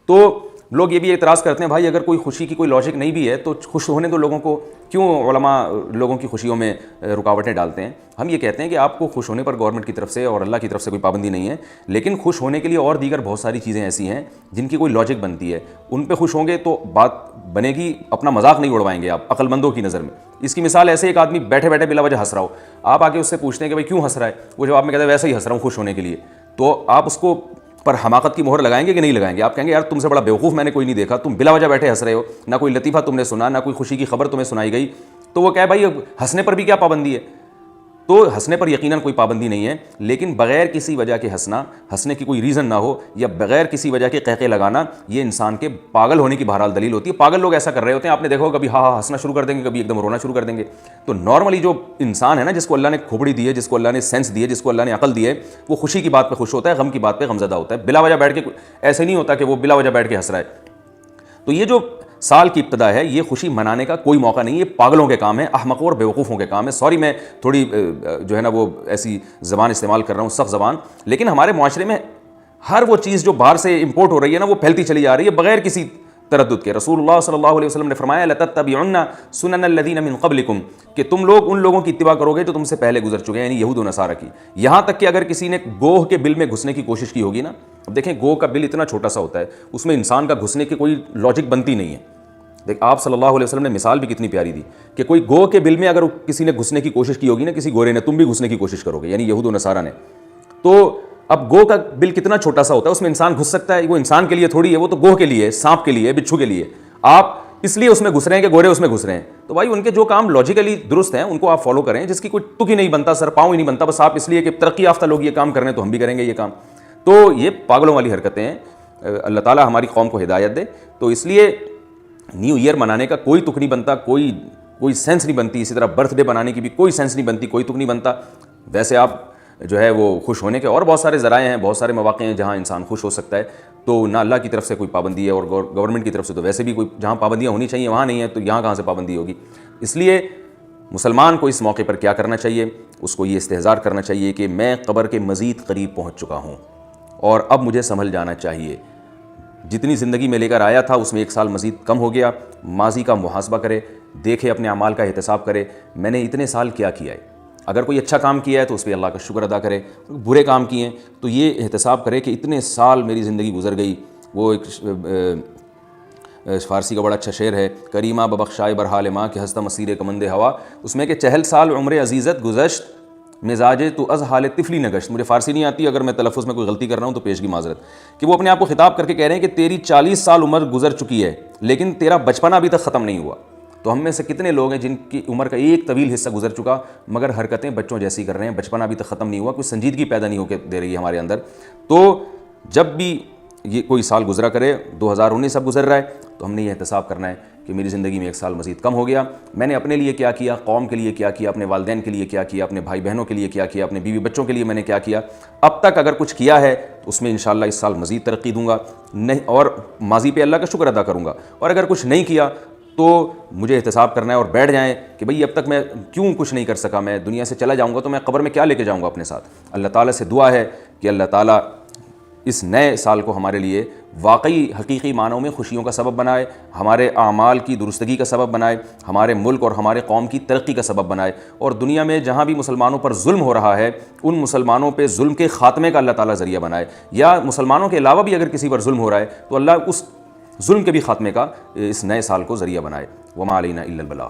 تو لوگ یہ بھی اعتراض کرتے ہیں بھائی اگر کوئی خوشی کی کوئی لاجک نہیں بھی ہے تو خوش ہونے دو لوگوں کو، کیوں علماء لوگوں کی خوشیوں میں رکاوٹیں ڈالتے ہیں؟ ہم یہ کہتے ہیں کہ آپ کو خوش ہونے پر گورنمنٹ کی طرف سے اور اللہ کی طرف سے کوئی پابندی نہیں ہے، لیکن خوش ہونے کے لیے اور دیگر بہت ساری چیزیں ایسی ہیں جن کی کوئی لاجک بنتی ہے، ان پہ خوش ہوں گے تو بات بنے گی، اپنا مذاق نہیں اڑوائیں گے آپ عقل مندوں کی نظر میں۔ اس کی مثال ایسے ایک آدمی بیٹھے بیٹھے بلا وجہ ہنس رہا ہو، آپ آ کے اس سے پوچھتے ہیں کہ بھائی کیوں ہنس رہا ہے، وہ جواب میں کہتا ہے ویسے ہی ہنس رہا ہوں خوش ہونے کے لیے، تو آپ اس کو پر حماقت کی مہر لگائیں گے کہ نہیں لگائیں گے؟ آپ کہیں گے یار تم سے بڑا بیوقوف میں نے کوئی نہیں دیکھا، تم بلا وجہ بیٹھے ہنس رہے ہو، نہ کوئی لطیفہ تم نے سنا، نہ کوئی خوشی کی خبر تمہیں سنائی گئی۔ تو وہ کہے بھائی ہنسنے پر بھی کیا پابندی ہے؟ تو ہنسنے پر یقیناً کوئی پابندی نہیں ہے، لیکن بغیر کسی وجہ کے ہنسنا، ہنسنے کی کوئی ریزن نہ ہو یا بغیر کسی وجہ کے قہقہے لگانا، یہ انسان کے پاگل ہونے کی بہرحال دلیل ہوتی ہے۔ پاگل لوگ ایسا کر رہے ہوتے ہیں، آپ نے دیکھا ہوگا کبھی ہاں ہاں ہنسنا شروع کر دیں گے، کبھی ایک دم رونا شروع کر دیں گے۔ تو نارملی جو انسان ہے نا، جس کو اللہ نے کھوپڑی دی ہے، جس کو اللہ نے سینس دی ہے، جس کو اللہ نے عقل دی ہے، وہ خوشی کی بات پہ خوش ہوتا ہے، غم کی بات پہ غمزدہ ہوتا ہے۔ بلا وجہ بیٹھ کے ایسے نہیں ہوتا کہ وہ بلا وجہ بیٹھ کے ہنس رہا ہے۔ تو یہ جو سال کی ابتدا ہے، یہ خوشی منانے کا کوئی موقع نہیں، یہ پاگلوں کے کام ہے، احمقوں اور بیوقوفوں کے کام ہے۔ سوری میں تھوڑی جو ہے نا وہ ایسی زبان استعمال کر رہا ہوں، سخت زبان، لیکن ہمارے معاشرے میں ہر وہ چیز جو باہر سے امپورٹ ہو رہی ہے نا، وہ پھیلتی چلی جا رہی ہے بغیر کسی تردد کے۔ رسول اللہ صلی اللہ علیہ وسلم نے فرمایا لَتَتَّبِعُنَّ سُنَنَ الَّذِينَ مِن قَبْلِكُمْ، کہ تم لوگ ان لوگوں کی اتباع کرو گے جو تم سے پہلے گزر چکے ہیں، یعنی یہود و نصارہ کی۔ یہاں تک کہ اگر کسی نے گوہ کے بل میں گھسنے کی کوشش کی ہوگی نا، اب دیکھیں گوہ کا بل اتنا چھوٹا سا ہوتا ہے، اس میں انسان کا گھسنے کی کوئی لاجک بنتی نہیں ہے۔ دیکھ آپ صلی اللہ علیہ وسلم نے مثال بھی کتنی پیاری دی کہ کوئی گوہ کے بل میں اگر کسی نے گھسنے کی کوشش کی ہوگی نا، کسی گورے نے، تم بھی گھسنے کی کوشش کرو گے، یعنی یہود و نصارہ نے، تو اب گوہ کا بل کتنا چھوٹا سا ہوتا ہے، اس میں انسان گھس سکتا ہے؟ وہ انسان کے لیے تھوڑی ہے، وہ تو گوہ کے لیے ہے، سانپ کے لیے، بچھو کے لیے۔ آپ اس لیے اس میں گھس رہے ہیں کہ گورے اس میں گھس رہے ہیں، تو بھائی ان کے جو کام لاجیکلی درست ہیں ان کو آپ فالو کریں، جس کی کوئی تک ہی نہیں بنتا، سر پاؤں ہی نہیں بنتا، بس آپ اس لیے کہ ترقی یافتہ لوگ یہ کام کر رہے ہیں تو ہم بھی کریں گے یہ کام، تو یہ پاگلوں والی حرکتیں ہیں۔ اللہ تعالیٰ ہماری قوم کو ہدایت دے۔ تو اس لیے نیو ایئر منانے کا کوئی تک نہیں بنتا، کوئی سینس نہیں بنتی، اسی طرح برتھ ڈے بنانے کی بھی کوئی سینس نہیں بنتی، کوئی تک نہیں بنتا۔ ویسے آپ جو ہے وہ خوش ہونے کے اور بہت سارے ذرائع ہیں، بہت سارے مواقع ہیں جہاں انسان خوش ہو سکتا ہے، تو نہ اللہ کی طرف سے کوئی پابندی ہے اور گورنمنٹ کی طرف سے تو ویسے بھی کوئی، جہاں پابندیاں ہونی چاہیے وہاں نہیں ہے، تو یہاں کہاں سے پابندی ہوگی؟ اس لیے مسلمان کو اس موقع پر کیا کرنا چاہیے؟ اس کو یہ استحضار کرنا چاہیے کہ میں قبر کے مزید قریب پہنچ چکا ہوں اور اب مجھے سنبھل جانا چاہیے۔ جتنی زندگی میں لے کر آیا تھا اس میں ایک سال مزید کم ہو گیا، ماضی کا محاسبہ کرے، دیکھے اپنے اعمال کا احتساب کرے، میں نے اتنے سال کیا کیا ہے۔ اگر کوئی اچھا کام کیا ہے تو اس پہ اللہ کا شکر ادا کرے، برے کام کیے ہیں تو یہ احتساب کرے کہ اتنے سال میری زندگی گزر گئی۔ وہ ایک فارسی کا بڑا اچھا شعر ہے، کریمہ ببخشائے برحال ماں کہ ہستہ مسیر کمند ہوا، اس میں کہ 40 سال عمر عزیزت گزشت مزاج تو از حال طفلی نگشت۔ مجھے فارسی نہیں آتی، اگر میں تلفظ میں کوئی غلطی کر رہا ہوں تو پیشگی معذرت، کہ وہ اپنے آپ کو خطاب کر کے کہہ رہے ہیں کہ تیری 40 سال عمر گزر چکی ہے لیکن تیرا بچپنا ابھی تک ختم نہیں ہوا۔ تو ہم میں سے کتنے لوگ ہیں جن کی عمر کا ایک طویل حصہ گزر چکا مگر حرکتیں بچوں جیسی کر رہے ہیں، بچپنا ابھی تک ختم نہیں ہوا، کوئی سنجیدگی پیدا نہیں ہو کے دے رہی ہے ہمارے اندر۔ تو جب بھی یہ کوئی سال گزرا کرے، 2019 اب گزر رہا ہے، تو ہم نے یہ احتساب کرنا ہے کہ میری زندگی میں ایک سال مزید کم ہو گیا، میں نے اپنے لیے کیا کیا، قوم کے لیے کیا کیا، اپنے والدین کے لیے کیا کیا، اپنے بھائی بہنوں کے لیے کیا کیا، اپنے بیوی بچوں کے لیے میں نے کیا کیا، اب تک اگر کچھ کیا ہے تو اس میں انشاءاللہ اس سال مزید ترقی دوں گا، نہیں اور ماضی پہ اللہ کا شکر ادا کروں گا، اور اگر کچھ نہیں کیا تو مجھے احتساب کرنا ہے اور بیٹھ جائیں کہ بھئی اب تک میں کیوں کچھ نہیں کر سکا، میں دنیا سے چلا جاؤں گا تو میں قبر میں کیا لے کے جاؤں گا اپنے ساتھ۔ اللہ تعالیٰ سے دعا ہے کہ اللہ تعالیٰ اس نئے سال کو ہمارے لیے واقعی حقیقی معنوں میں خوشیوں کا سبب بنائے، ہمارے اعمال کی درستگی کا سبب بنائے، ہمارے ملک اور ہمارے قوم کی ترقی کا سبب بنائے، اور دنیا میں جہاں بھی مسلمانوں پر ظلم ہو رہا ہے ان مسلمانوں پہ ظلم کے خاتمے کا اللہ تعالیٰ ذریعہ بنائے، یا مسلمانوں کے علاوہ بھی اگر کسی پر ظلم ہو رہا ہے تو اللہ اس ظلم کے بھی خاتمے کا اس نئے سال کو ذریعہ بنائے۔ وما علینا الا البلاغ۔